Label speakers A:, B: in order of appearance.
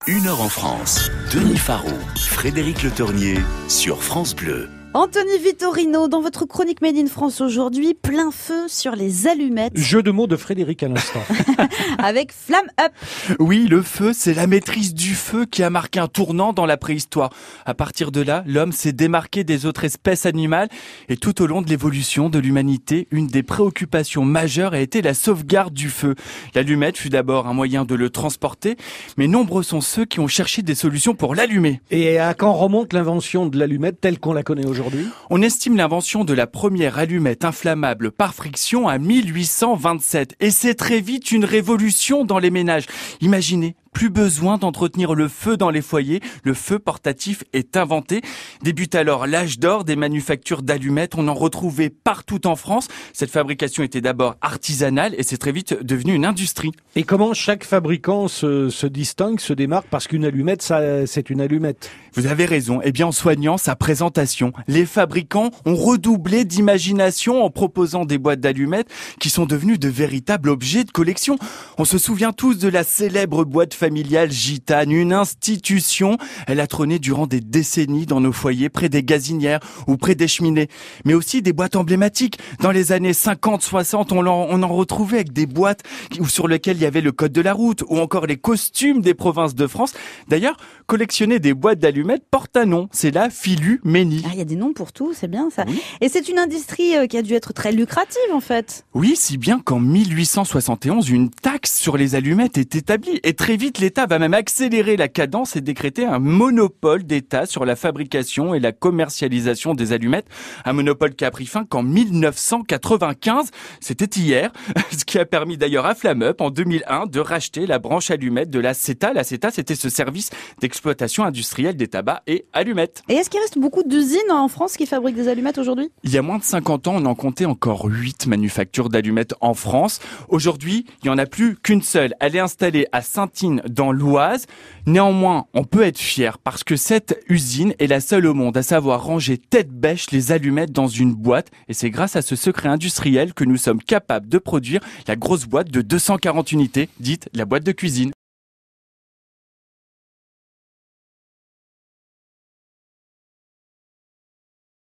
A: Une heure en France, Denis Faro, Frédéric Le Tournier sur France Bleu.
B: Anthony Vittorino, dans votre chronique Made in France aujourd'hui, plein feu sur les allumettes.
C: Jeu de mots de Frédéric à l'instant.
B: Avec Flamme Up.
D: Oui, le feu, c'est la maîtrise du feu qui a marqué un tournant dans la préhistoire. À partir de là, l'homme s'est démarqué des autres espèces animales et tout au long de l'évolution de l'humanité, une des préoccupations majeures a été la sauvegarde du feu. L'allumette fut d'abord un moyen de le transporter, mais nombreux sont ceux qui ont cherché des solutions pour l'allumer.
C: Et à quand remonte l'invention de l'allumette telle qu'on la connaît aujourd'hui ?
D: On estime l'invention de la première allumette inflammable par friction à 1827. Et c'est très vite une révolution dans les ménages. Imaginez, plus besoin d'entretenir le feu dans les foyers. Le feu portatif est inventé. Débute alors l'âge d'or des manufactures d'allumettes. On en retrouvait partout en France. Cette fabrication était d'abord artisanale et c'est très vite devenu une industrie.
C: Et comment chaque fabricant se distingue, se démarque? Parce qu'une allumette, ça, c'est une allumette.
D: Vous avez raison. Eh bien, en soignant sa présentation, les fabricants ont redoublé d'imagination en proposant des boîtes d'allumettes qui sont devenues de véritables objets de collection. On se souvient tous de la célèbre boîte familiale Gitane, une institution. Elle a trôné durant des décennies dans nos foyers, près des gazinières ou près des cheminées. Mais aussi des boîtes emblématiques. Dans les années 50-60, on en retrouvait avec des boîtes sur lesquelles il y avait le code de la route ou encore les costumes des provinces de France. D'ailleurs, collectionner des boîtes d'allumettes porte un nom, c'est la Philuménie.
B: Ah, il y a des noms pour tout, c'est bien ça.
D: Oui.
B: Et c'est une industrie qui a dû être très lucrative en fait.
D: Oui, si bien qu'en 1871, une taxe sur les allumettes est établie. Et très vite, l'État va même accélérer la cadence et décréter un monopole d'État sur la fabrication et la commercialisation des allumettes. Un monopole qui a pris fin qu'en 1995. C'était hier. Ce qui a permis d'ailleurs à Flamme Up, en 2001, de racheter la branche allumette de la CETA. La CETA, c'était ce service d'exploitation industrielle des tabacs et allumettes.
B: Et est-ce qu'il reste beaucoup d'usines en France qui fabriquent des allumettes aujourd'hui?
D: Il y a moins de 50 ans, on en comptait encore 8 manufactures d'allumettes en France. Aujourd'hui, il n'y en a plus qu'une seule. Elle est installée à Saint-Ine dans l'Oise. Néanmoins, on peut être fier parce que cette usine est la seule au monde à savoir ranger tête bêche les allumettes dans une boîte. Et c'est grâce à ce secret industriel que nous sommes capables de produire la grosse boîte de 240 unités, dite la boîte de cuisine.